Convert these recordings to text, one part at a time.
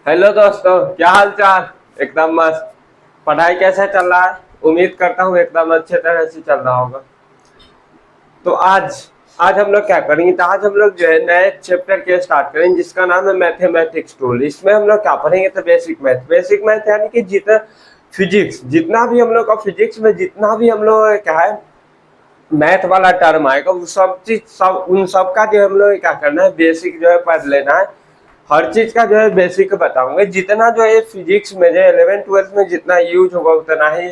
Hello दोस्तों, क्या हाल चाल। एकदम मस्त। पढ़ाई कैसा चल रहा है? उम्मीद करता हूँ एकदम अच्छे तरह से चल रहा होगा। तो आज आज हम लोग क्या करेंगे, तो आज हम लोग जो है नए चैप्टर के स्टार्ट करेंगे जिसका नाम है मैथमेटिक्स टूल। इसमें हम लोग क्या पढ़ेंगे, तो बेसिक मैथ यानी कि जितना फिजिक्स, जितना भी हम लोग का फिजिक्स में जितना भी हम लोग क्या है मैथ वाला टर्म आएगा, वो सब चीज सब उन सब का जो हम लोग क्या करना है, बेसिक जो है पढ़ लेना है। हर चीज का जो है बेसिक बताऊंगा। जितना जो है फिजिक्स में जो 11th 12th में जितना यूज होगा उतना ही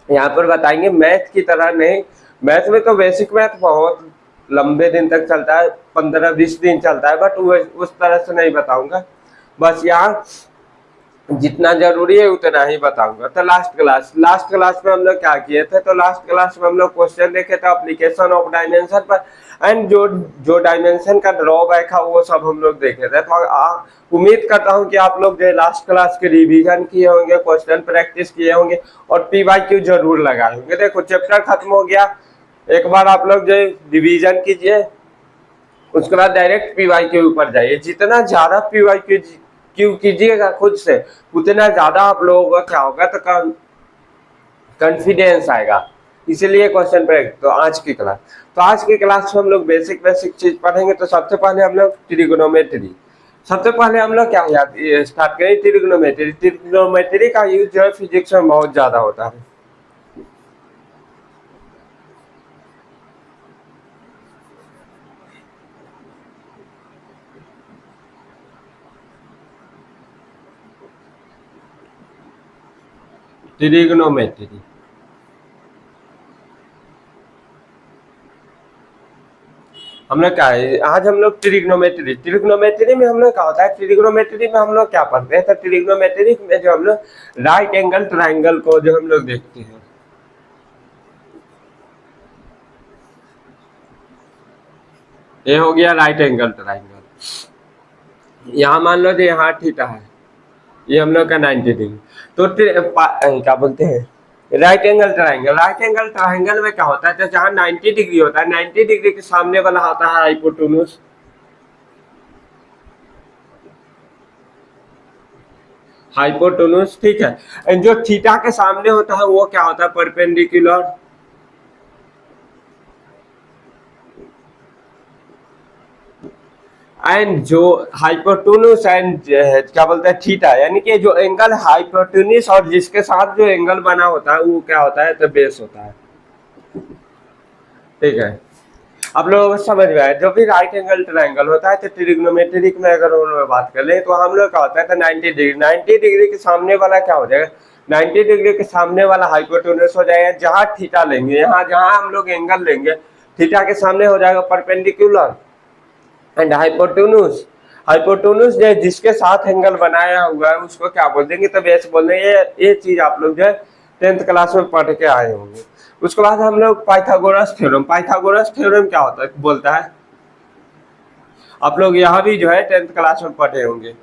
यहाँ पर बताएंगे, मैथ की तरह नहीं। मैथ में तो बेसिक मैथ बहुत लंबे दिन तक चलता है, 15-20 दिन चलता है, बट उस तरह से नहीं बताऊंगा। बस यहाँ जितना जरूरी है उतना ही बताऊंगा। तो लास्ट क्लास में हम लोग क्या किए थे, तो लास्ट क्लास में हम लोग क्वेश्चन देखे थे एप्लीकेशन ऑफ डायमेंशन पर, एंड जो जो डायमेंशन का ड्रॉबैक है वो सब हम लोग देखे थे। तो उम्मीद करता हूं कि आप लोग जो लास्ट क्लास के रिवीजन किए होंगे, क्वेश्चन प्रैक्टिस किए होंगे और PYQ जरूर लगाए होंगे। देखो चैप्टर खत्म हो गया, एक बार आप लोग जो रिवीजन कीजिए, उसके बाद डायरेक्ट PYQ ऊपर जाइए। जितना ज्यादा PYQ कीजिएगा खुद से, उतना ज्यादा आप लोगों का क्या होगा, तो कॉन्फिडेंस आएगा। इसीलिए क्वेश्चन पे तो आज की क्लास में हम लोग बेसिक बेसिक चीज पढ़ेंगे। तो सबसे पहले हम लोग ट्रिग्नोमेट्री, सबसे पहले हम लोग क्या याद स्टार्ट करें, ट्रिग्नोमेट्री का यूज जो है फिजिक्स में बहुत ज्यादा होता है। ट्रिग्नोमेट्री हम लोग क्या है, आज हम लोग ट्रिग्नोमेट्री में हम लोग क्या होता है, ट्रिग्नोमेट्री में हम लोग क्या पढ़ते हैं, तो ट्रिग्नोमेट्री में जो हम लोग राइट एंगल ट्राइंगल को जो हम लोग देखते हैं। ये हो गया राइट एंगल ट्राइंगल। यहाँ मान लो जो यहाँ थीटा है, ये हम लोग का 90 डिग्री। तो क्या बोलते हैं, राइट एंगल ट्राइंगल में क्या होता है, तो जहाँ 90 डिग्री होता है, 90 डिग्री के सामने वाला होता है हाइपोटेन्यूज। ठीक है। एंड जो थीटा के सामने होता है वो क्या होता है, परपेंडिकुलर। एंड जो हाइपोटेन्यूज एंड क्या बोलते हैं थीटा, यानी कि जो एंगल हाइपोटेन्यूज और जिसके साथ जो एंगल बना होता है वो क्या होता है, तो बेस होता है। ठीक है, आप लोगों को समझ में आया। जो भी राइट एंगल ट्रायंगल होता है, तो ट्रिग्नोमेट्रिक में अगर हम लोग बात कर ले तो हम लोग क्या होता है, तो 90 डिग्री के सामने वाला क्या हो जाएगा, 90 डिग्री के सामने वाला हाइपोटेन्यूज हो जाएगा। जहां थीटा लेंगे, यहाँ जहां हम लोग एंगल लेंगे, थीटा के सामने हो जाएगा परपेंडिकुलर। एंड हाइपोटेन्यूज जो जिसके साथ एंगल बनाया हुआ है उसको क्या बोल देंगे, तो बेस बोल देंगे। ये चीज आप लोग जो है 10th क्लास में पढ़ के आए होंगे। उसके बाद हम लोग पाइथागोरस थ्योरम क्या होता है बोलता है, आप लोग यहाँ भी जो है 10th क्लास में पढ़े होंगे।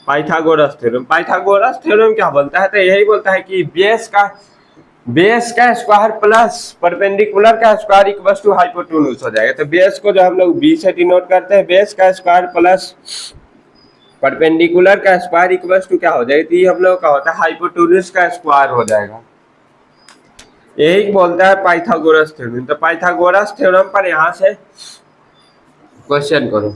पाइथागोरस थ्योरम क्या बोलता है, तो यही बोलता है कि बेस का स्क्वायर प्लस परपेंडिकुलर का स्क्वायर इक्वल्स टू हाइपोटेन्यूज हो जाएगा। तो बेस को जो हम लोग बी से डिनोट करते हैं, बेस का स्क्वायर प्लस परपेंडिकुलर का स्क्वायर इक्वल्स टू क्या हो जाएगा, तो ये हम लोग का होता है हाइपोटेन्यूज का स्क्वायर हो जाएगा। यही बोलता है पाइथागोरस थ्योरम। तो पाइथागोरस थ्योरम पर यहाँ से क्वेश्चन करो।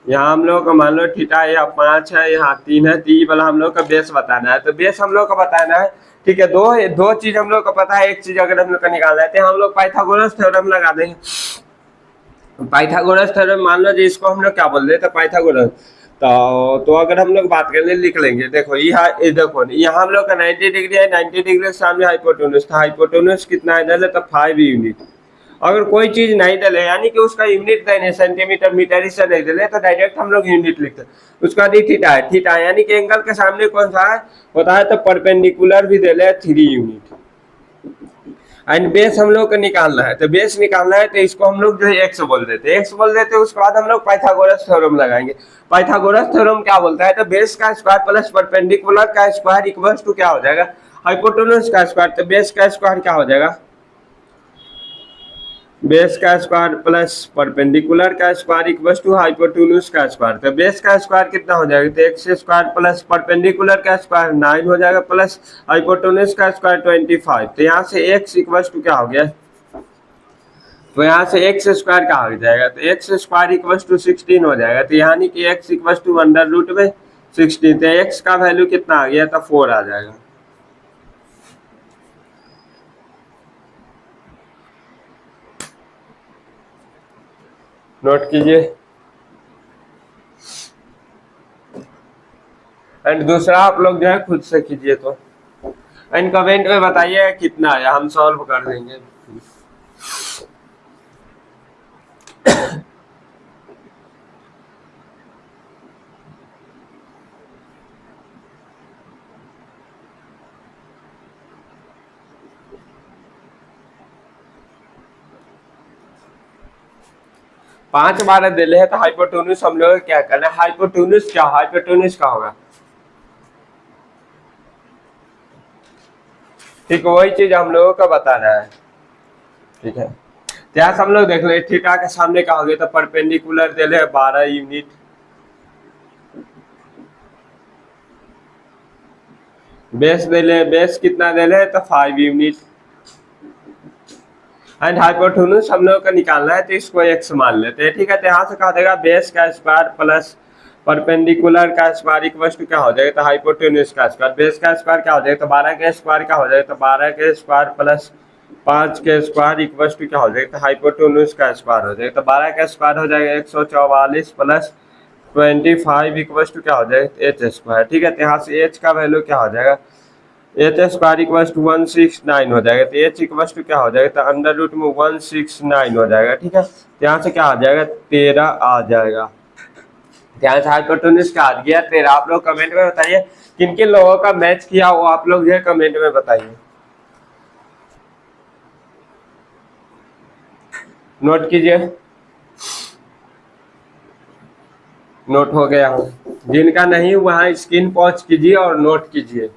यहाँ हम लोग का मान लो थीटा यहाँ 5 है, यहाँ 3 है, 3 वाला हम लोग का बेस बताना है। तो बेस हम लोग का बताना है, ठीक है। दो चीज हम लोग को पता है, एक चीज अगर हम लोग का निकालना है तो हम लोग पाइथागोरस थ्योरम लगा देंगे। पाइथागोरस थ्योरम मान लो जी, इसको हम लोग क्या बोल रहे थे, पाइथागोरस। तो अगर हम लोग बात करें, लिख लेंगे। देखो देखो यहाँ हम लोग का 90 डिग्री है, 90 डिग्री के सामने हाइपोटेन्यूज था। हाइपोटेन्यूज कितना है, डले तो 5 यूनिट। अगर कोई चीज नहीं डले, यानी कि उसका यूनिट देने सेंटीमीटर मीटर इससे नहीं डले, तो डायरेक्ट हम लोग यूनिट लिखते हैं। उसका बाद थीटा है, यानी कि एंगल के सामने कौन सा है होता है, तो परपेंडिकुलर भी दे ले 3 यूनिट। एंड बेस हम लोग को निकालना है, तो बेस निकालना है तो इसको हम लोग जो है एक्स बोल देते हैं, एक्स बोल देते हैं। उसके बाद हम लोग पाइथागोरस थ्योरम लगाएंगे। पाइथागोरस थ्योरम क्या बोलता है, तो बेस का स्क्वायर प्लस परपेंडिकुलर का स्क्वायर इक्वल्स टू क्या हो जाएगा, हाइपोटेन्यूज का स्क्वायर। तो बेस का स्क्वायर क्या हो जाएगा, बेस का स्क्वायर प्लस परपेंडिकुलर का स्क्वायर इक्वल्स टू हाइपोटेन्यूज का स्क्वायर। तो बेस का स्क्वायर कितना हो जाएगा, तो एक्स स्क्वायर प्लस परपेंडिकुलर का स्क्वायर 9 हो जाएगा प्लस हाइपोटेन्यूज का स्क्वायर 25। तो यहाँ से एक्स इक्वल्स टू क्या हो गया, तो यहाँ से एक्स स्क्वायर क्या हो जाएगा, तो एक्स स्क्वायर इक्वल्स टू 16 हो जाएगा। तो यानी कि X equals to under root में 16। तो एक्स का वैल्यू कितना आ गया, तो 4 आ जाएगा। नोट कीजिए। एंड दूसरा आप लोग जो है खुद से कीजिए, तो एंड कमेंट में बताइए कितना आया, हम सॉल्व कर देंगे। पांच बार दिले है, तो हाइपोटेन्यूज हम लोग क्या करना है, हाइपोटेन्यूज क्या, हाइपोटेन्यूज का होगा, ठीक है, वही चीज हम लोगों को बताना है। ठीक है, यहाँ से हम लोग देख ले थीटा के सामने क्या हो गया, तो परपेंडिकुलर दिले 12 यूनिट, बेस दिले, बेस कितना दिले, तो 5 यूनिट। एंड हाइपोटेन्यूज हम लोग को निकालना है, तो इसको x मान लेते हैं। ठीक है, तो यहाँ से कहा देगा बेस का स्क्वायर प्लस परपेंडिकुलर का स्क्वायर इक्वल टू क्या हो जाएगा, तो हाइपोटेन्यूज का स्क्वायर। बेस का स्क्वायर क्या हो जाएगा, तो 12 के स्क्वायर क्या हो जाएगा, तो 12 के स्क्वायर प्लस 5 के स्क्वायर इक्वल टू क्या हो जाएगा, तो हाइपोटेन्यूज का स्क्वायर हो जाएगा। तो 12 का स्क्वायर हो जाएगा 144 प्लस 25 इक्वल टू क्या हो जाएगा, एच स्क्वायर। ठीक है, तो यहाँ से एच का वैल्यू क्या हो जाएगा, एच स्क्वायर इक्वल टू 169 हो जाएगा। तो एच इक्वल टू क्या हो जाएगा, तो अंडर रूट में 169 हो जाएगा। ठीक है, यहाँ से क्या आ जाएगा, 13 आ जाएगा। ध्यान से हाइपोटेन्यूज का आ गया 13। आप लोग कमेंट में बताइए किन किन लोगों का मैच किया, वो आप लोग जो है कमेंट में बताइए। नोट कीजिए, नोट हो गया हो, जिनका नहीं वहां स्क्रीन पॉज कीजिए और नोट कीजिए।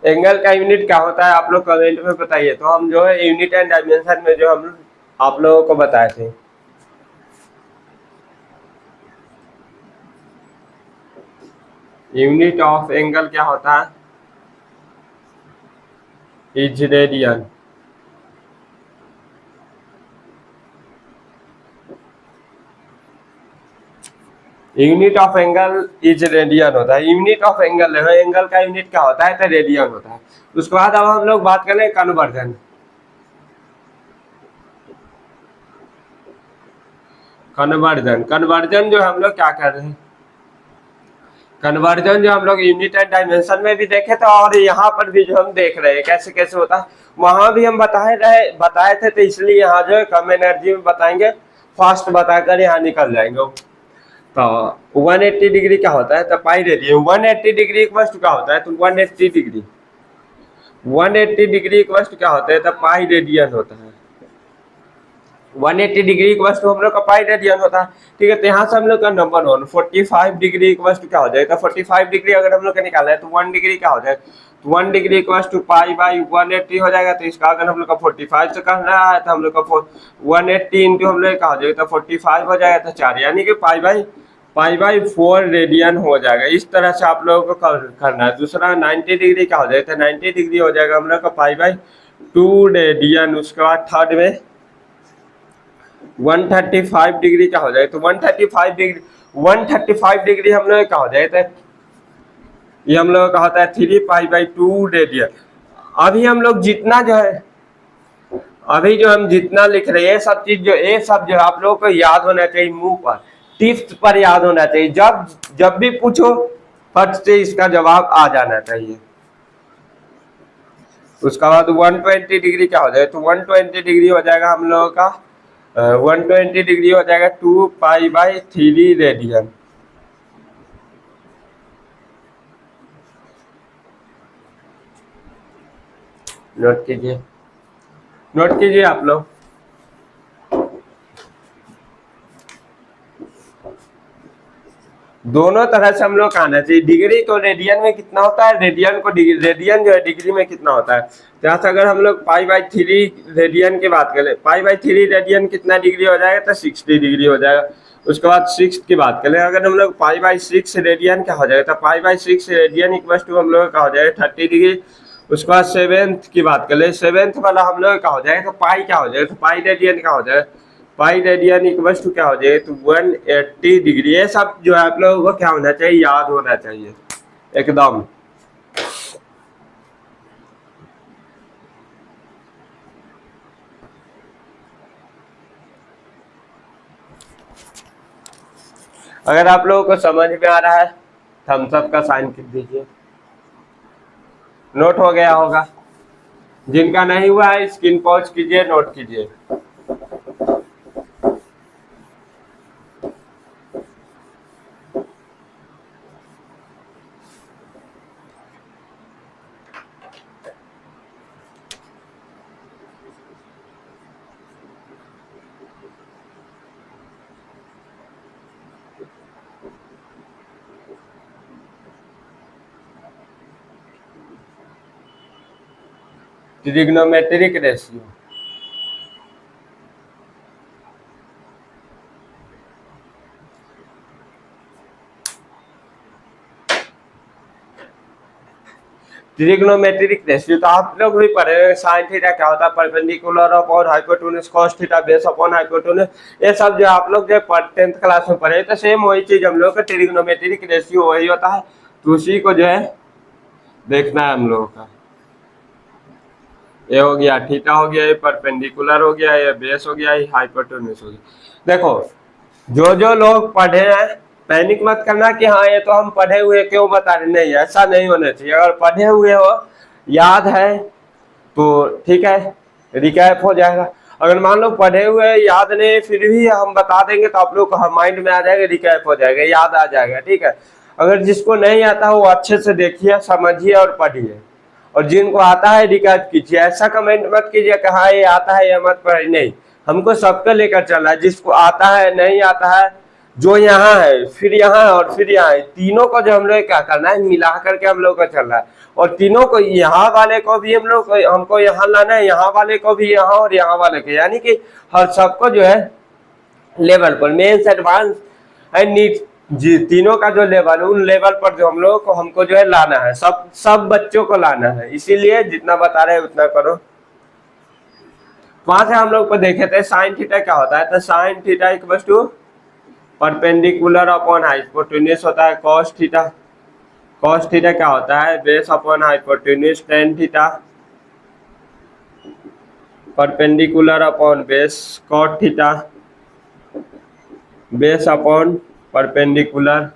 एंगल का यूनिट क्या होता है, आप लोग कमेंट में बताइए। तो हम जो है यूनिट एंड डायमेंशन में जो हम आप लोगों को बताए थे, यूनिट ऑफ एंगल क्या होता है, is radian. Unit of angle is radian होता है। यूनिट ऑफ एंगल है, एंगल का यूनिट क्या होता है, तो रेडियन होता है। उसके बाद अब हम लोग बात करें कन्वर्जन। कन्वर्जन, कन्वर्जन जो हम लोग क्या कर रहे हैं, कन्वर्जन जो हम लोग यूनिट एंड डायमेंशन में भी देखे थे और यहाँ पर भी जो हम देख रहे हैं कैसे कैसे होता है, वहां भी हम बताए थे। तो इसलिए यहाँ जो है कम एनर्जी में बताएंगे, फास्ट बताकर यहाँ निकल जाएंगे। तो 180 डिग्री क्या होता है, तो pi radian. 180 degree equal to क्या होता है, तो 180 डिग्री, 180 डिग्री इक्वल टू क्या होता है, तो पाई रेडियन होता है। 180 डिग्री इक्वल टू हम लोग का पाई रेडियन होता है। ठीक है, तो यहाँ से हम लोग का नंबर 1 45 डिग्री इक्वल टू क्या हो जाएगा, 45 डिग्री अगर हम लोग का निकालना है तो 1 डिग्री क्या हो जाएगा, तो 1 degree equal to pi by 180 हो जाएगा। तो इसका अगर हम लोग का 45 से करना है तो हम लोग का 180 इंटू हम लोग का हो जाएगा, तो 45 हो जाएगा, तो 4 यानी कि पाई बाई 4 रेडियन हो जाएगा। इस तरह से आप लोगों को करना है। दूसरा 90 डिग्री क्या हो जाएगा, 90 डिग्री हो जाएगा हम लोग का पाई बाई 2 रेडियन। उसके बाद थर्ड में 135 डिग्री क्या हो जाएगा, तो 135 डिग्री हम लोग क्या हो जाएगा, ये हम लोग का होता है 3 पाई बाई 2 रेडियन। अभी हम लोग जितना जो है, अभी जो हम जितना लिख रहे हैं ये सब चीज जो, ये सब जो आप लोगों को याद होना चाहिए, मुंह पर टिप्स पर याद होना चाहिए। जब भी पूछो फट से इसका जवाब आ जाना चाहिए। उसका बाद 120 डिग्री क्या हो जाएगा, तो 120 डिग्री हो जाएगा हम लोगों का 120 डिग्री हो जाएगा 2π/3 रेडियन। नोट कीजिए आप लोग। दोनों तरह से हम लोग का आना चाहिए। डिग्री तो रेडियन में कितना होता है, रेडियन को रेडियन जो है डिग्री में कितना होता है। जहाँ से अगर हम लोग π/3 रेडियन की बात करें, π/3 रेडियन कितना डिग्री हो जाएगा, तो 60 डिग्री हो जाएगा। उसके बाद 6 की बात करें, अगर हम लोग π/6 रेडियन क्या हो जाएगा, तो π/6 रेडियन इक्वल टू हम लोग का हो जाएगा 30 डिग्री। उसके बाद 7th की बात करें, 7th वाला हम लोग का हो जाएगा, तो पाई क्या हो जाएगा, तो पाई रेडियन का हो जाएगा, पाई रेडियन इक्वल टू क्या हो जाएगा, तो 180 डिग्री। ये सब जो है आप लोगों को क्या होना चाहिए, याद होना चाहिए एकदम। अगर आप लोगों को समझ में आ रहा है, थम्स अप का साइन कर दीजिए। नोट हो गया होगा, जिनका नहीं हुआ है स्क्रीन पॉज कीजिए, नोट कीजिए। ट्रिग्नोमेट्रिक रेशियो, ट्रिग्नोमेट्रिक रेशियो तो आप लोग भी पढ़े हैं। साइन थीटा क्या होता है, perpendicular upon hypotenuse, cos theta base upon hypotenuse, ये सब जो आप लोग जो 10th क्लास में पढ़े, तो सेम वही चीज हम लोग का ट्रिग्नोमेट्रिक रेशियो वही होता है। तो उसी को जो है देखना है हम लोगों का। ये हो गया थीटा, हो गया ये परपेंडिकुलर, हो गया ये बेस, हो गया ये हाइपोटेन्यूज हो गया। देखो जो लोग पढ़े हैं, पैनिक मत करना कि हाँ ये तो हम पढ़े हुए क्यों बता रहे, नहीं ऐसा नहीं होना चाहिए। अगर पढ़े हुए हो, याद है, तो ठीक है, रिकैप हो जाएगा। अगर मान लो पढ़े हुए याद नहीं, फिर भी हम बता देंगे तो आप लोग को माइंड में आ जाएगा, रिकैप हो जाएगा, याद आ जाएगा, ठीक है। अगर जिसको नहीं आता वो अच्छे से देखिए, समझिए और पढ़िए, और जिनको आता है रिकैप कीजिए। ऐसा कमेंट मत कीजिए कि हाँ ये आता है ये मत पढ़िए, नहीं, हमको सबको लेकर चलना है। जिसको आता है, नहीं आता है, जो यहाँ है, फिर यहाँ है और फिर यहाँ है, तीनों को जो हम लोग क्या करना है, मिला करके हम लोग को चलना है। और तीनों को, यहाँ वाले को भी हम लोग हमको यहाँ लाना है, यहाँ वाले को भी यहाँ, और यहाँ वाले को, यानी कि हर सबको जो है लेवल पर, मेंस एडवांस एंड नीट, जी तीनों का जो लेवल, उन लेवल पर जो हम लोग को हमको जो है लाना है, सब बच्चों को लाना है। इसीलिए जितना बता रहे हैं उतना करो। वहां से हम लोग को देखे थे साइन थीटा क्या होता है, तो sine theta equal to perpendicular upon hypotenuse होता है कॉस थीटा। कॉस थीटा क्या होता है, base upon hypotenuse tan theta, perpendicular upon base cot theta, base upon perpendicular.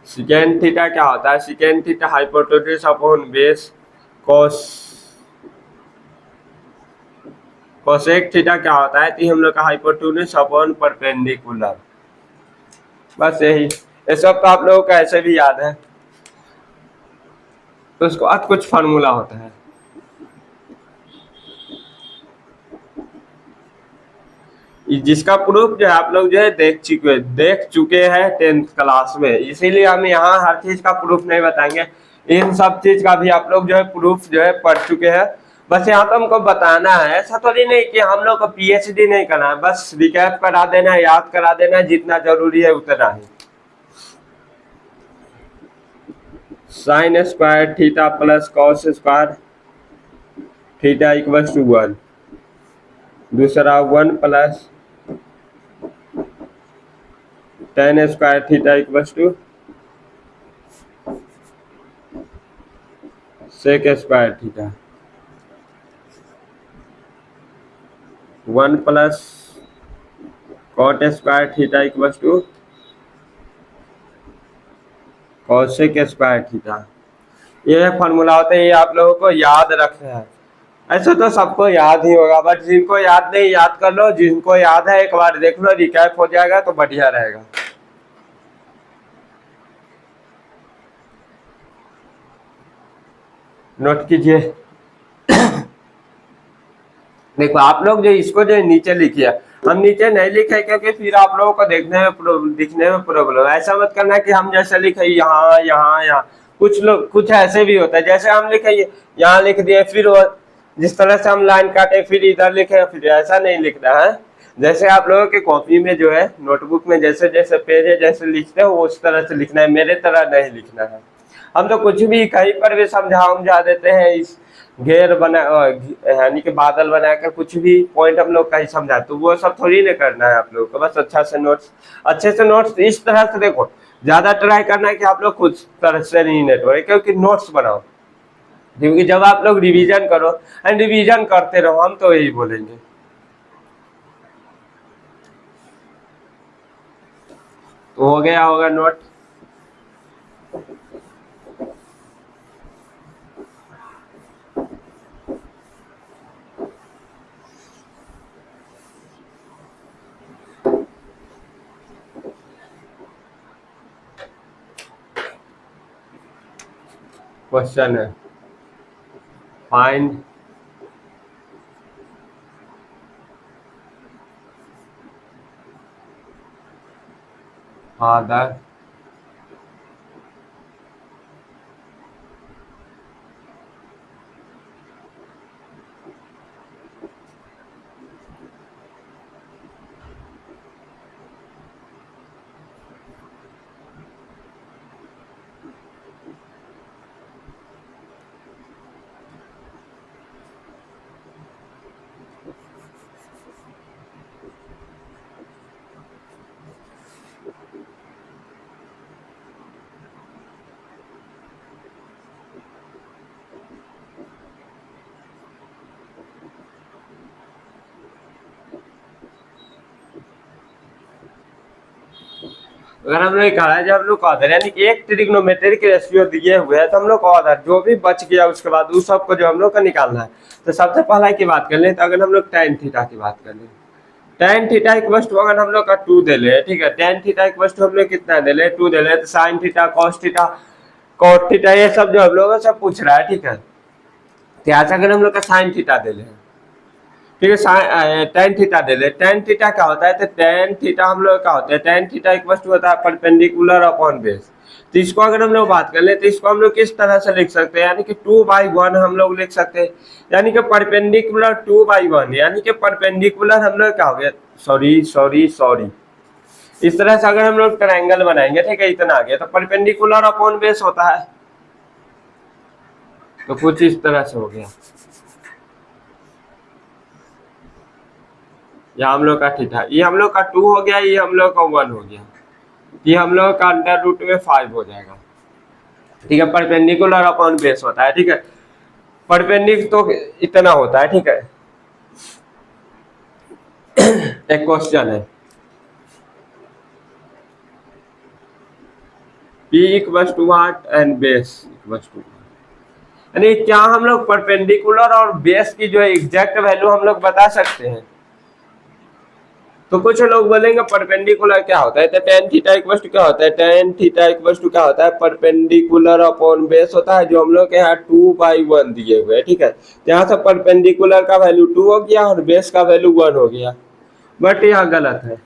Secant theta क्या होता है, secant theta hypotenuse upon base cos. Cosec theta क्या होता है, तो हम लोग का हाइपोटेन्यूज अपॉन परपेंडिकुलर। बस यही, ये सब तो आप लोगों को ऐसे भी याद है। तो उसके बाद कुछ फार्मूला होता है, जिसका प्रूफ जो है आप लोग जो है देख चुके हैं 10th क्लास में, इसीलिए हम यहाँ हर चीज का प्रूफ नहीं बताएंगे। इन सब चीज का भी आप लोग जो है प्रूफ जो है पढ़ चुके हैं। बस यहाँ तो हमको बताना है, ऐसा तो नहीं कि हम लोग को पीएचडी नहीं करना है, बस रिकैप करा देना है, याद करा देना है, जितना जरूरी है उतना ही। Sine square theta plus cos square theta equal to 1, दूसरा 1 plus tan square theta equal to sec square theta, 1 plus cot square theta equal to cosec square theta. ये फॉर्मूला होता है, ये आप लोगों को याद रखना है। ऐसे तो सबको याद ही होगा, बट जिनको याद नहीं याद कर लो, जिनको याद है एक बार देख लो, रिकैप हो जाएगा तो बढ़िया रहेगा। नोट कीजिए। देखो आप लोग जो इसको जो नीचे लिखिए, हम नीचे नहीं लिखे क्योंकि फिर आप लोगों को दिखने में प्रॉब्लम। ऐसा मत करना कि हम जैसे लिखे यहाँ यहाँ यहाँ, कुछ लोग कुछ ऐसे भी होता है, जैसे हम लिखे यहाँ लिख दिए, फिर वो जिस तरह से हम लाइन काटे फिर इधर लिखे, फिर ऐसा नहीं लिखना है। जैसे आप लोगों की कॉपी में जो है, नोटबुक में जैसे जैसे पेज है जैसे लिखते हो उस तरह से लिखना है, मेरे तरह नहीं लिखना है। हम तो कुछ भी कहीं पर भी समझा देते हैं, इस घेर बना यानी कि बादल बनाकर कुछ भी पॉइंट हम लोग कहीं समझा, तो वो सब थोड़ी ना करना है आप लोग को। बस अच्छे से नोट्स इस तरह से देखो, ज्यादा ट्राई करना है कि आप लोग खुद तरह से नहीं नेट हो, क्योंकि नोट्स बनाओ, क्योंकि जब आप लोग रिवीजन करो एंड रिवीजन करते रहो, हम तो यही बोलेंगे। तो हो गया होगा नोट। क्वेश्चन है, फाइंड फादर अगर हम लोग कहा है, जब हम लोग ऑर्डर यानी कि एक ट्रिग्नोमेट्रिक रेशियो दिए हुए हैं, तो हम लोग ऑर्डर जो भी बच गया उसके बाद उस सबको जो हम लोग का निकालना है। तो सबसे पहला की बात कर लें, तो अगर हम लोग tan थीटा की बात कर लें, tan थीटा इक्वल टू अगर हम लोग का 2 दे ले, ठीक है, tan थीटा इक्वल टू हम लोग कितना दे ले, 2 दे ले, तो sin theta cos theta cot theta ये सब जो हम लोग सब पूछ रहा है, ठीक है। तो यहाँ से अगर हम लोग का sin थीटा दे ले, ठीक है, tan थीटा दे ले, tan थीटा क्या होता है, तो tan थीटा हम लोग क्या होता है, tan थीटा इक्वल टू होता है परपेंडिकुलर अपॉन बेस। तो इसको अगर हम लोग बात कर ले, तो इसको हम लोग किस तरह से लिख सकते हैं, यानी कि 2/1 हम लोग लिख सकते हैं, यानी कि परपेंडिकुलर 2/1, यानी कि परपेंडिकुलर हम लोग क्या हो गया, सॉरी सॉरी सॉरी, इस तरह से अगर हम लोग ट्रायंगल बनाएंगे, ठीक है, इतना आ गया, तो परपेंडिकुलर अपॉन बेस होता है, तो कुछ इस तरह से हो गया। ये हम लोग का थीटा, ये हम लोग का 2 हो गया, ये हम लोग का 1 हो गया, ये हम लोग का अंडर रूट में 5 हो जाएगा, ठीक है। परपेंडिकुलर अपॉन बेस होता है, ठीक है, परपेंडिक तो इतना होता है, ठीक है। एक क्वेश्चन है, P equals to what and base equals to, यानी क्या हम लोग परपेंडिकुलर और बेस की जो एग्जैक्ट वैल्यू हम लोग बता सकते हैं। तो कुछ लोग बोलेंगे परपेंडिकुलर क्या होता है, तो tan थीटा इक्वल्स टू क्या होता है, tan थीटा इक्वल्स टू क्या होता है, परपेंडिकुलर अपॉन बेस होता है, जो हम लोग के यहाँ 2/1 दिए हुए हैं, ठीक है। यहाँ से परपेंडिकुलर का वैल्यू 2 हो गया और बेस का वैल्यू 1 हो गया, बट यहाँ गलत है।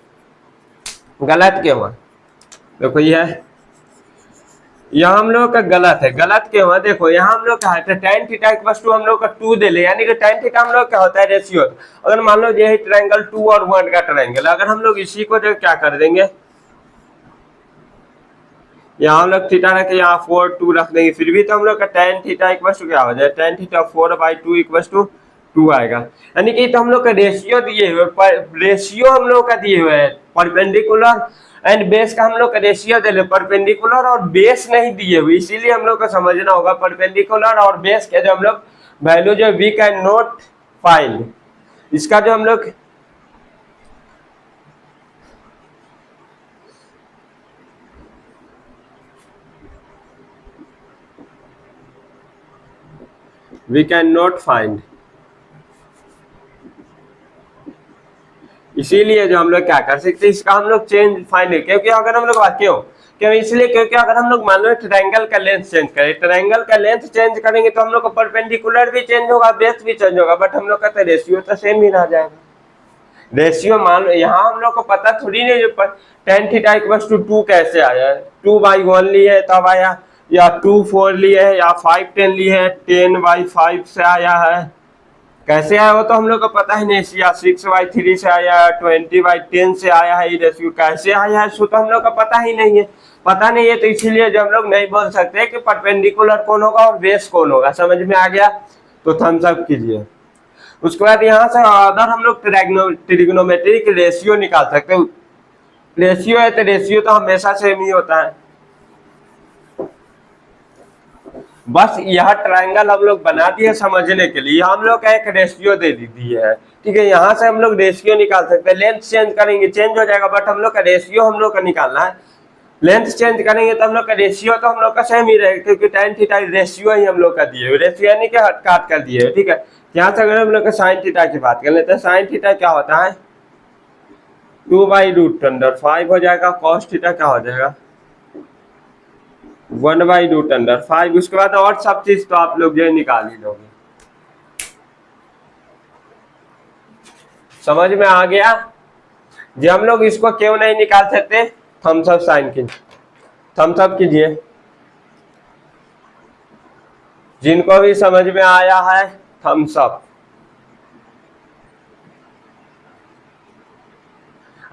गलत क्यों है, देखो यहाँ हम लोग का गलत है। गलत क्यों है, देखो यहाँ हम लोग क्या है, tan थीटा इक्वल्स टू हम लोग का 2 दे ले, यानी कि tan थीटा हम लोग क्या होता है, रेशियो। अगर मान लो ये ट्रायंगल 2 और 1 का ट्रायंगल, अगर हम लोग इसी को जो क्या कर देंगे, यहाँ हम लोग थीटा रखे, यहाँ 4 2 रख देंगे, फिर भी तो हम लोग का tan थीटा इक्वल्स टू क्या हो जाए, tan थीटा 4/2 इक्वल्स टू 2 आएगा। यानी कि तो हम लोग का रेशियो दिए हुए, रेशियो हम लोग का दिए हुए है, परपेंडिकुलर एंड बेस का हम लोग का रेशियो दे ले, परपेंडिकुलर और बेस नहीं दिए हुए, इसीलिए हम लोग को समझना होगा परपेंडिकुलर और बेस के जो हम लोग वैल्यू जो वी कैन नॉट फाइंड, इसका जो हम लोग वी कैन नॉट फाइंड। इसीलिए जो हम लोग क्या कर सकते हैं, इसका हम लोग चेंज फाइंड, क्योंकि अगर हम लोग क्यों इसलिए क्योंकि अगर हम लोग मान लो ट्रायंगल का लेंथ चेंज करें, ट्रायंगल का लेंथ चेंज करेंगे तो हम लोग का परपेंडिकुलर भी चेंज होगा, बेस भी चेंज होगा, बट हम लोग का रेशियो तो सेम ही रह जाएगा। रेशियो मान लो यहाँ हम लोग को पता थोड़ी नहीं tan थीटा इक्वल्स टू 2 कैसे आया है, 2/1 लिए है तब आया, या 2/4 लिए है, या 5/10 लिए है, 10/5 से आया है, कैसे आया वो तो हम लोग को पता ही नहीं, या 6/3 से आया है, 20/10 से आया है, ये रेशियो कैसे आया है सो तो हम लोग का पता ही नहीं है। पता नहीं है तो इसीलिए जो हम लोग नहीं बोल सकते कि परपेंडिकुलर कौन होगा और बेस कौन होगा। समझ में आ गया? तो थम्स अप कीजिए। उसके बाद यहाँ से अदर हम लोग ट्रिग्नोमेट्रिक रेशियो निकाल सकते हैं। रेशियो है तो रेशियो तो हमेशा सेम ही होता है, बस यह ट्रायंगल हम लोग बना दिए समझने के लिए, हम लोग का एक रेशियो दे दी है, ठीक है। यहाँ से हम लोग रेशियो निकाल सकते हैं, लेंथ चेंज करेंगे चेंज हो जाएगा, बट हम लोग का रेशियो हम लोग का निकालना है। लेंथ चेंज करेंगे तो हम लोग का रेशियो तो हम लोग का सेम ही रहेगा, क्योंकि tan थीटा रेशियो ही हम लोग का दिए, रेशियो यानी कि हट काट कर दिए, ठीक है। यहाँ से अगर हम लोग का साइन थीटा की बात कर लेते हैं, साइन थीटा क्या होता है 2/√5 हो जाएगा, कॉस थीटा क्या हो जाएगा 1/√5। उसके बाद और सब चीज तो आप लोग जो निकाल ही लोगे। समझ में आ गया? जो हम लोग इसको क्यों नहीं निकाल सकते, थम्स अप साइन की थम्स अप कीजिए, जिनको भी समझ में आया है थम्स अप,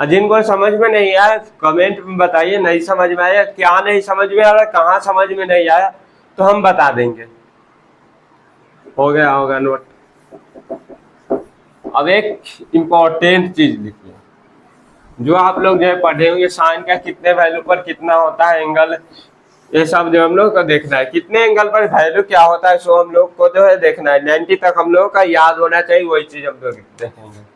जिनको समझ में नहीं आया कमेंट में बताइए, नहीं समझ में आया, क्या नहीं समझ में आ रहा, कहाँ समझ में नहीं आया तो हम बता देंगे। हो गया होगा नोट। अब एक इम्पोर्टेंट चीज लिखिए, जो आप लोग जो है पढ़े होंगे, साइन का कितने वैल्यू पर कितना होता है एंगल, ये सब जो हम लोग को देखना है, कितने एंगल पर वैल्यू क्या होता है सो हम लोग को जो है देखना है, 90 तक हम लोग का याद होना चाहिए, वही चीज हम लोग देखेंगे।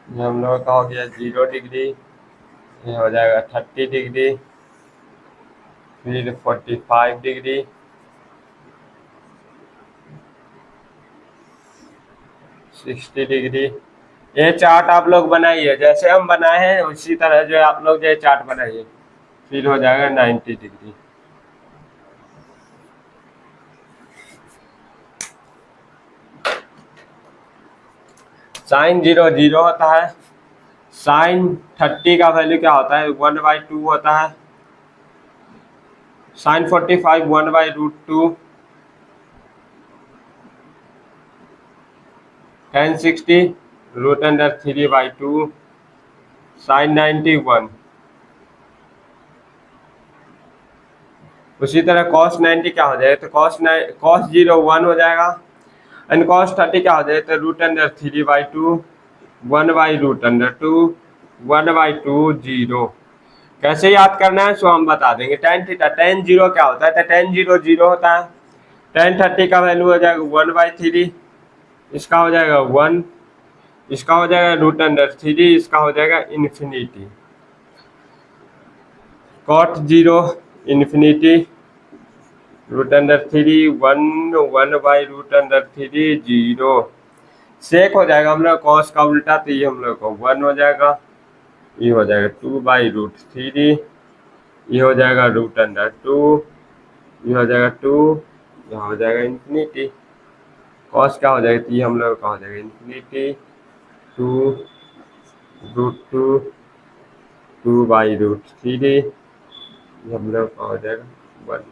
हम लोग का हो गया 0 डिग्री, ये हो जाएगा 30 डिग्री, फिर 45 डिग्री, 60 डिग्री। ये चार्ट आप लोग बनाइए, जैसे हम बनाए हैं उसी तरह जो आप लोग जो चार्ट बनाइए, फिर हो जाएगा 90 डिग्री। साइन 0 0 होता है, साइन 30 का वैल्यू क्या होता है 1/2 होता है, साइन 45 1/√2, tan 60 √3/2, साइन 90 1। उसी तरह cos 90 क्या हो जाएगा, तो cos 0 1 हो जाएगा, एंड cos 30 क्या हो जाएगा, तो √3/2 1/√2 1/2 0। कैसे याद करना है सो हम बता देंगे। tan थीटा tan 0 क्या होता है, तो tan 0 0 होता है, tan 30 का वैल्यू हो जाएगा 1/3, इसका हो जाएगा 1, इसका हो जाएगा √3, इसका हो जाएगा इन्फिनिटी, cot 0 इन्फिनिटी √3 1 1/√3 0। सेक हो जाएगा हम लोग cos का उल्टा, तो ये हम लोग को 1 हो जाएगा, ये हो जाएगा 2/√3, ये हो जाएगा √2, ये हो जाएगा 2, यहाँ हो जाएगा इन्फिनिटी। कॉस क्या हो जाएगा, तो ये हम लोग का हो जाएगा इन्फिनिटी 2√2 2/√3, हम लोग का हो जाएगा 1।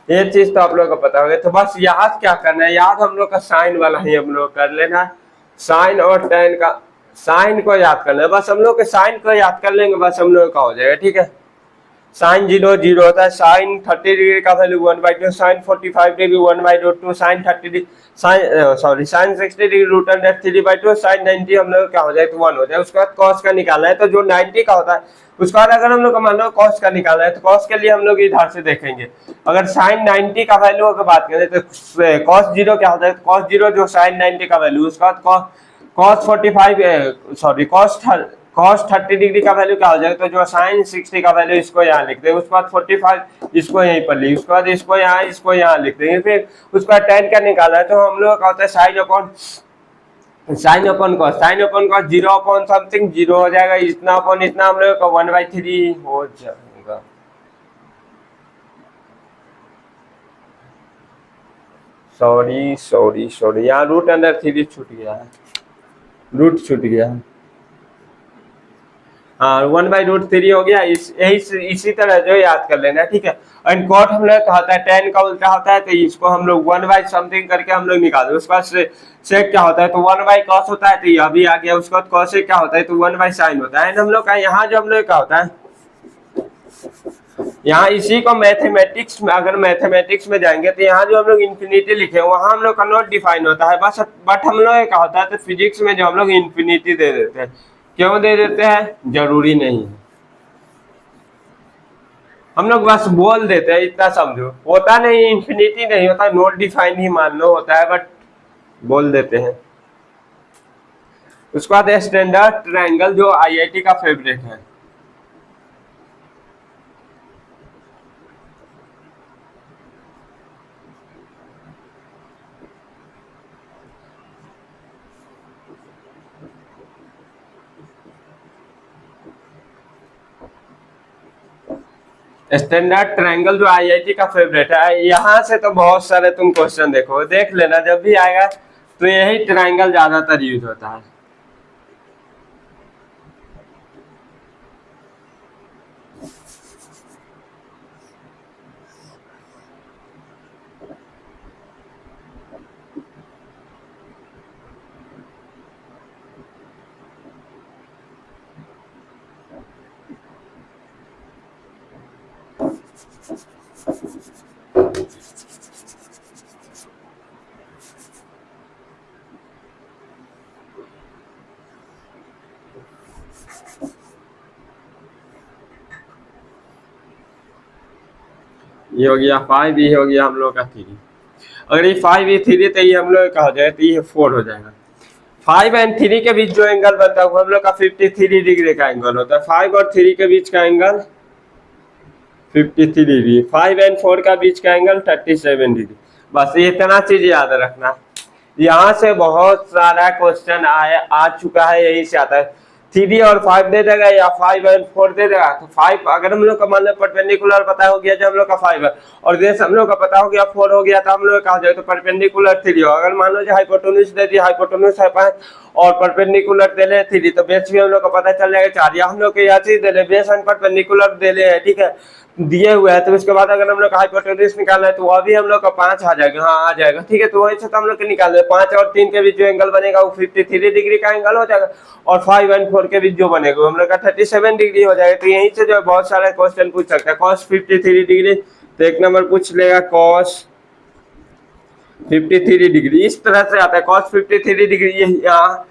ये चीज तो आप लोग को पता होगा। तो बस याद क्या करना है, याद हम लोग का साइन वाला ही हम लोग कर लेना है। साइन और टेन का, साइन को याद करना है, बस हम लोग के साइन को याद कर लेंगे, बस हम लोग का हो जाएगा। ठीक है, साइन 0 होता है, साइन 30 डिग्री का value 1/2, sine 45 degree 1/√2, sine 30 sine sorry sine 60 degree √3/2, sine 90 हम लोग क्या हो जाए तो 1 हो जाए। उसके बाद कॉस का निकालना है, तो जो 90 का होता है उसके बाद अगर हम लोग मान लो कॉस का निकालना है, तो कॉस के लिए हम लोग इधर से देखेंगे। अगर साइन 90 का वैल्यू की बात करें तो कॉस 0 क्या होता है, कॉस 0 जो साइन 90 का वैल्यू, उसका बाद कॉस 45 सॉरी कॉस 30 डिग्री का वैल्यू क्या हो जाएगा, तो जो साइन 60 का वैल्यू इसको यहाँ लिख देंगे। उसके बाद 45 इसको यहीं पर ली, उसके बाद इसको यहाँ लिख देंगे। फिर उसके बाद टेन का निकाला है, तो हम लोग का होता है sine upon cos, sine upon cos 0 upon something 0 हो जाएगा, इतना अपॉन इतना हम लोग का 1/3 हो जाएगा। सॉरी यहाँ √3 छूट गया है, रूट छूट गया है। हाँ 1/√3 हो गया। इसी तरह जो याद कर लेना, ठीक है। एंड कॉट हम लोग होता है टेन का उल्टा होता है, तो इसको हम लोग 1/समथिंग करके हम लोग निकाल दो। उसके बाद सेक क्या होता है, तो 1/कॉस होता है, तो यह भी आ गया। उसके बाद कॉसेक क्या होता है, तो 1/साइन होता है। एंड हम लोग का यहाँ जो हम लोग का होता है, यहाँ इसी को मैथमेटिक्स में, अगर मैथमेटिक्स में जाएंगे तो यहाँ जो हम लोग इन्फिनिटी लिखे वहां हम लोग का नॉट डिफाइन होता है बस, बट हम लोग क्या होता है, तो फिजिक्स में जो हम लोग इन्फिनिटी दे देते हैं। क्यों दे देते हैं, जरूरी नहीं है, हम लोग बस बोल देते हैं, इतना समझो। होता नहीं, इन्फिनिटी नहीं होता, नॉट डिफाइन ही मान लो होता है, बट बोल देते हैं। उसके बाद स्टैंडर्ड ट्रायंगल जो आईआईटी का फेवरेट है। स्टैंडर्ड ट्रायंगल जो आईआईटी का फेवरेट है, यहाँ से तो बहुत सारे तुम क्वेश्चन देखो, देख लेना जब भी आएगा, तो यही ट्रायंगल ज्यादातर यूज होता है। ये हो गया 5, ये हो गया हम लोग का 3। अगर ये 5 ये 3, तो ये हम लोग का हो जाएगा, तो ये 4 हो जाएगा। 5 एंड 3 के बीच जो एंगल बनता है वो हम लोग का 53 डिग्री का एंगल होता है। 5 और 3 के बीच का एंगल 53 डिग्री, 5 एंड 4 का बीच का एंगल 37 डिग्री। बस इतना चीज याद रखना। यहाँ से बहुत सारा क्वेश्चन आ चुका है, यही से आता है। 3 और 5 दे देगा या 5 एंड 4 दे देगा, तो 5 अगर हम लोग का मान लो परपेंडिकुलर पता हो गया, जो हम लोग का 5 है, और देश हम लोग का पता हो गया 4 हो गया, तो हम लोग कहा जाए तो परपेंडिकुलर 3 हो। अगर मान लो जो हाइपोटेन्यूज दे दिया, हाइपोटेन्यूज है 5 और परपेंडिकुलर दे ले 3, तो बेस भी हम लोग का पता चल जाएगा 4। या हम लोग के यह चीज दे ले, बेस एंड परपेंडिकुलर दे ले, ठीक है, दिए हुए है। तो उसके बाद अगर हम लोग का हाइपोटेन्यूज निकालना है, तो वह भी हम लोग का 5 आ जाएगा। हाँ आ जाएगा, ठीक है। तो वही से तो हम लोग के निकाल 5 और 3 के बीच जो एंगल बनेगा वो 53 डिग्री का एंगल हो जाएगा, और 5 एंड 4 के बीच जो बनेगा हम लोग का 37 डिग्री हो जाएगा। तो यहीं से जो बहुत सारे क्वेश्चन पूछ सकता है। कॉस 53 डिग्री, तो एक नंबर पूछ लेगा कॉस 53 डिग्री, इस तरह से आता है कॉस 53 डिग्री। यहाँ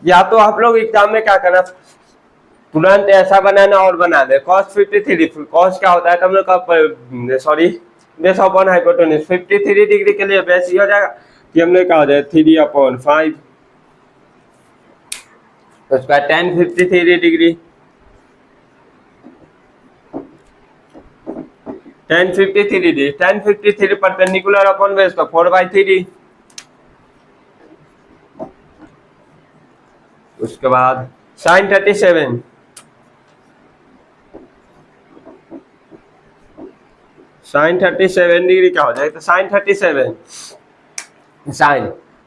या तो आप लोग एग्जाम में क्या करना, तुरंत ऐसा बनाना और बना दे कॉस 53। कॉस क्या होता है, तो हम लोग का sorry base upon hypotenuse 53 degree के लिए बेस ये हो जाएगा कि हम लोग क्या हो जाए 3/5, उसका tan 53 degree 1053 1053 perpendicular upon base तो 4/3। उसके बाद साइन 37 डिग्री क्या हो जाएगा, तो साइन 37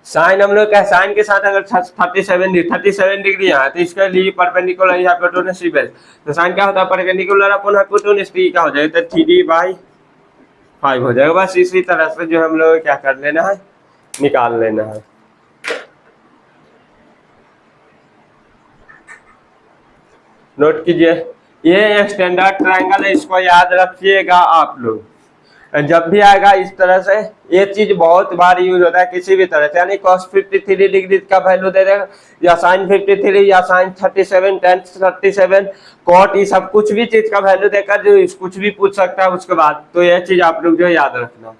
साइन हम लोग क्या, साइन के साथ अगर 37 डिग्री यहाँ तो इसके लिए परपेंडिकुलर यहाँ हाइपोटेन्यूज बेस, तो साइन क्या होता है परपेंडिकुलर अपॉन हाइपोटेन्यूज, क्या हो जाएगा, तो 3/5 हो जाएगा। बस इसी तरह से जो हम लोग क्या कर लेना है, निकाल लेना है। नोट कीजिए, ये स्टैंडर्ड ट्रायंगल है, इसको याद रखिएगा आप लोग। जब भी आएगा इस तरह से, ये चीज बहुत बार यूज होता है किसी भी तरह से, यानी cos 53 डिग्री का वैल्यू दे देगा, या साइन 53 या साइन 37 tan 37 कॉट, ये सब कुछ भी चीज का वैल्यू देकर जो कुछ भी पूछ सकता है उसके बाद। तो यह चीज आप लोग जो याद रखना,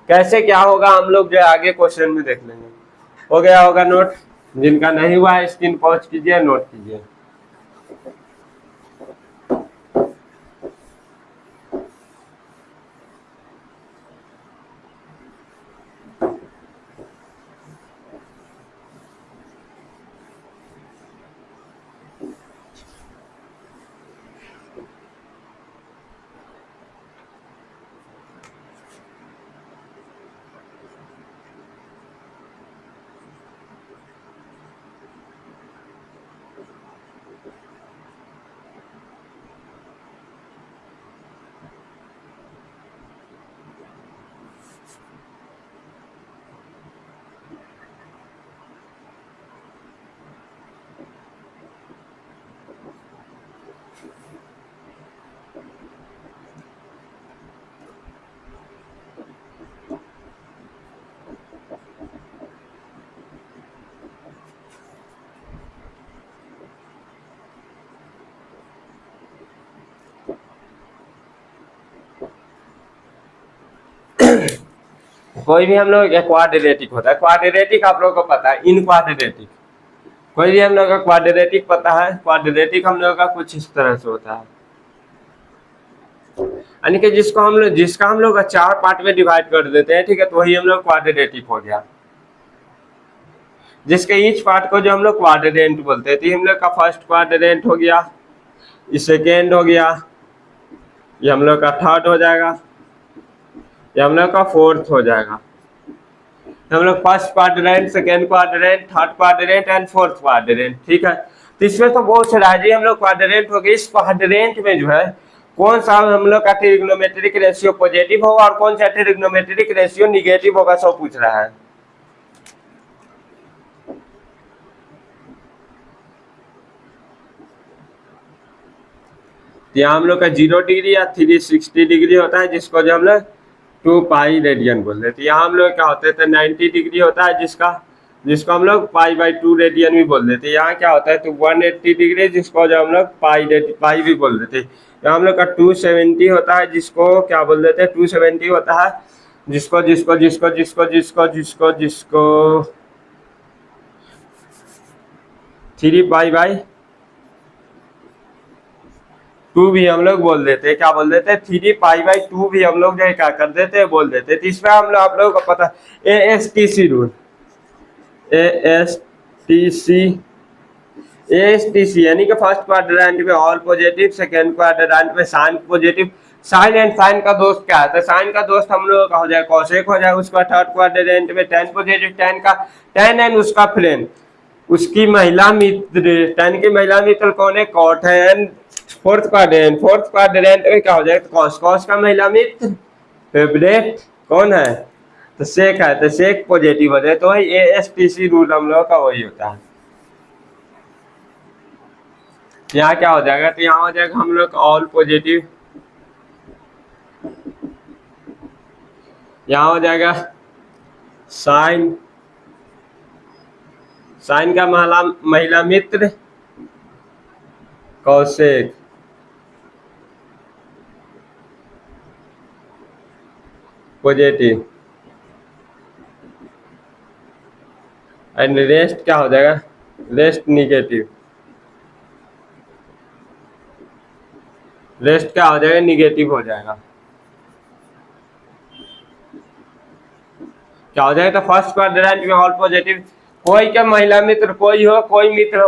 कैसे क्या होगा हम लोग जो आगे क्वेश्चन में देख लेंगे। हो गया होगा नोट, जिनका नहीं हुआ है स्क्रीन पॉज कीजिए, नोट कीजिए। कोई भी हम लोग क्वाड्रेटिक होता है, क्वाड्रेटिक आप लोगों को पता है, इन क्वाड्रेटिक, कोई भी हम लोग का क्वाड्रेटिक पता है, क्वाड्रेटिक हम लोग का कुछ इस तरह से होता है, यानी कि जिसका हम लोग 4 पार्ट में डिवाइड कर देते हैं, ठीक है, तो वही हम लोग क्वाड्रेटिक हो गया। जिसके ईच पार्ट को जो हम लोग क्वाड्रेंट बोलते हैं, तो हम लोग का फर्स्ट क्वाड्रेंट हो गया, ये सेकेंड हो गया, ये हम लोग का थर्ड हो जाएगा, ये हम लोग का फोर्थ हो जाएगा। हम लोग first quadrant, second quadrant, third quadrant and fourth quadrant, ठीक है। तो इसमें तो बहुत सारा है जी, हम लोग क्वाड्रेंट हो गए। इस क्वाड्रेंट में जो है कौन सा हम लोग का ट्रिग्नोमेट्रिक रेशियो पॉजिटिव होगा और कौन सा ट्रिग्नोमेट्रिक रेशियो निगेटिव होगा, सब पूछ रहा है। यहाँ हम लोग का 0 डिग्री या 360 डिग्री होता है, जिसको जो हम लोग 2 पाई रेडियन बोल देते हैं। यहाँ हम लोग क्या होते थे 90 डिग्री होता है, जिसको हम लोग π/2 रेडियन भी बोल देते हैं। यहाँ क्या होता है तो 180 डिग्री, जिसको जो हम लोग पाई भी बोल देते हैं। यहाँ हम लोग का 270 होता है, जिसको क्या बोल देते हैं, 270 होता है जिसको जिसको जिसको जिसको जिसको जिसको जिसको 3π/2 भी हम लोग बोल देते हैं। क्या बोल देते हैं, 3π/2 भी हम लोग जो क्या कर देते हैं, बोल देते हैं। तो इसमें हम लोग आप लोगों को पता ASTC रूल, ASTC यानी कि फर्स्ट क्वाड्रेंट में ऑल पॉजिटिव, सेकेंड क्वाड्रेंट में sine positive. Sine and sine का दोस्त क्या है, तो साइन का दोस्त हम लोगों का हो जाए कॉसेक हो जाए। उसका थर्ड क्वाड्रेंट में टेन पॉजिटिव, टेन एंड उसका फ्रेंड, उसकी महिला मित्र, टेन की महिला मित्र कौन है, कॉट है। एंड फोर्थ क्वाड्रेंट में क्या हो जाएगा, कॉस, कॉस का महिला मित्र फेवरेट कौन है, तो सेक है, तो सेक पॉजिटिव हो जाए। तो वही ASTC रूल हम लोग का वही होता है। यहाँ क्या हो जाएगा, तो यहाँ हो जाएगा हम लोग ऑल पॉजिटिव, यहाँ हो जाएगा साइन, साइन का महिला मित्र कौशिक, पॉजिटिव, एंड रेस्ट क्या हो जाएगा, रेस्ट निगेटिव, रेस्ट क्या हो जाएगा, निगेटिव हो जाएगा। क्या हो जाएगा, तो फर्स्ट क्वाड्रेंट में ऑल पॉजिटिव। कोई क्या महिला मित्र, कोई हो कोई मित्र,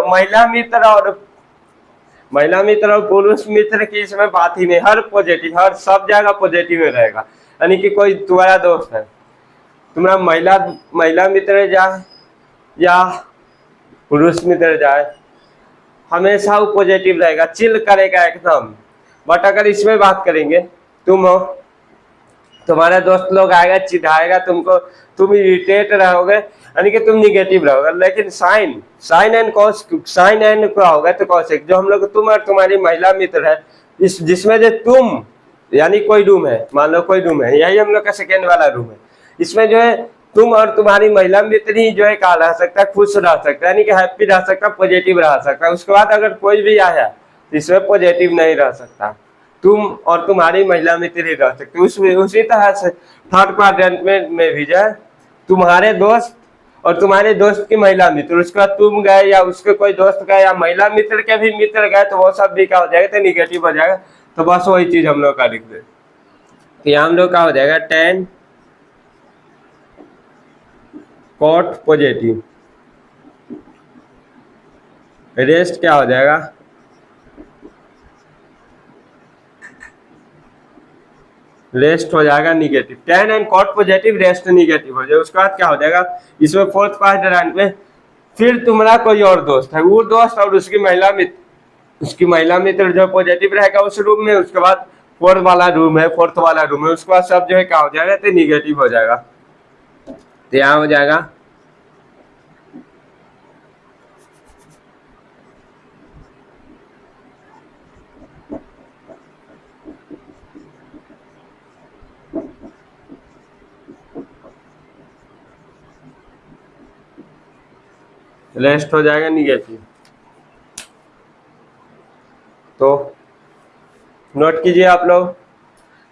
महिला मित्र और पुरुष मित्र की इसमें बात ही नहीं, हर पॉजिटिव, हर सब जगह पॉजिटिव में रहेगा। यानी कि कोई तुम्हारा दोस्त है, तुम्हारा महिला मित्र जाए या पुरुष मित्र जाए, हमेशा वो पॉजिटिव रहेगा, चिल करेगा एकदम। बट अगर इसमें बात करेंगे, तुम हो, तुम्हारे दोस्त लोग आएगा, चिढ़ाएगा तुमको, तुम इरिटेट रहोगे, यानी कि तुम निगेटिव रहोगे। लेकिन साइन एंड क्या होगा, तो कॉसेक, जो हम लोग तुम और तुम्हारी महिला मित्र है, इस जिसमें जो तुम, यानी कोई रूम है, मान लो कोई रूम है, यही हम लोग का सेकेंड वाला रूम है, इसमें जो है तुम और तुम्हारी महिला मित्र ही जो है क्या रह सकता है, खुश रह सकता है, यानी कि हैप्पी रह सकता है, पॉजिटिव रह सकता है। उसके बाद अगर कोई भी आया तो इसमें पॉजिटिव नहीं रह सकता, तुम और तुम्हारी महिला मित्र ही रह सकते। उसमें उसी तरह से थर्ड क्वाड्रेंट में भी जाए, तुम्हारे दोस्त और तुम्हारे दोस्त की महिला मित्र, उसके बाद तुम गए या उसके कोई दोस्त गए या महिला मित्र के भी मित्र गए, तो वो सब भी क्या हो जाएगा, तो निगेटिव हो जाएगा। तो बस वही चीज हम लोग का लिख दे, तो यहाँ हम लोग का हो जाएगा 10 कॉट पॉजिटिव, रेस्ट क्या हो जाएगा, रेस्ट हो जाएगा negative. 10 and cot positive, rest negative हो जाएगा। उसके बाद क्या हो जाएगा, इसमें फोर्थ क्वाड्रेंट में फिर तुम्हारा कोई और दोस्त है, वो दोस्त और उसकी महिला मित्र जो पॉजिटिव रहेगा उस रूम में। उसके बाद फोर्थ वाला रूम है, उसके बाद सब जो है क्या हो जाएगा, तो निगेटिव हो जाएगा। तो यहाँ हो जाएगा रेस्ट हो जाएगा निगेटिव। तो नोट कीजिए आप लोग,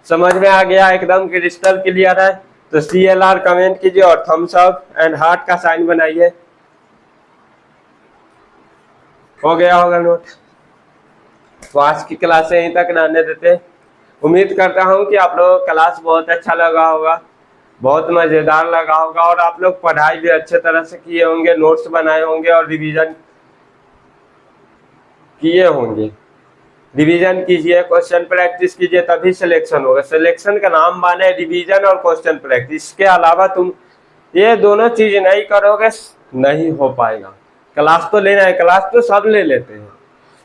समझ में आ गया, एकदम क्रिस्टल क्लियर है। तो CLR कमेंट कीजिए और थम्स अप एंड हार्ट का साइन बनाइए। हो गया होगा नोट। तो आज की क्लास यहीं तक रहने देते। उम्मीद करता हूँ कि आप लोगों को क्लास बहुत अच्छा लगा होगा, बहुत मजेदार लगा होगा, और आप लोग पढ़ाई भी अच्छे तरह से किए होंगे, नोट्स बनाए होंगे और रिवीजन किए होंगे। रिवीजन कीजिए, क्वेश्चन प्रैक्टिस कीजिए, तभी सिलेक्शन होगा। सिलेक्शन का नाम माने रिवीजन और क्वेश्चन प्रैक्टिस। इसके अलावा तुम ये दोनों चीज नहीं करोगे, नहीं हो पाएगा। क्लास तो लेना है, क्लास तो सब ले लेते हैं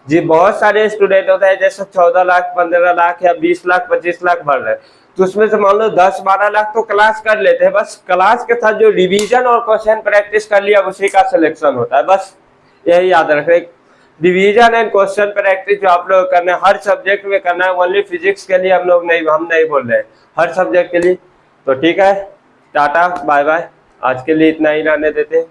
जी। बहुत सारे स्टूडेंट होते हैं, जैसे 14 लाख 15 लाख या 20 लाख 25 लाख भर रहे हैं, तो उसमें से मान लो 10-12 लाख तो क्लास कर लेते हैं। बस क्लास के साथ जो रिवीजन और क्वेश्चन प्रैक्टिस कर लिया, उसी का सिलेक्शन होता है। बस यही याद रखें, डिवीजन एंड क्वेश्चन प्रैक्टिस जो आप लोग करना है, हर सब्जेक्ट में करना है। ओनली फिजिक्स के लिए हम नहीं बोल रहे हैं, हर सब्जेक्ट के लिए। तो ठीक है, टाटा बाय बाय, आज के लिए इतना ही रहने देते हैं।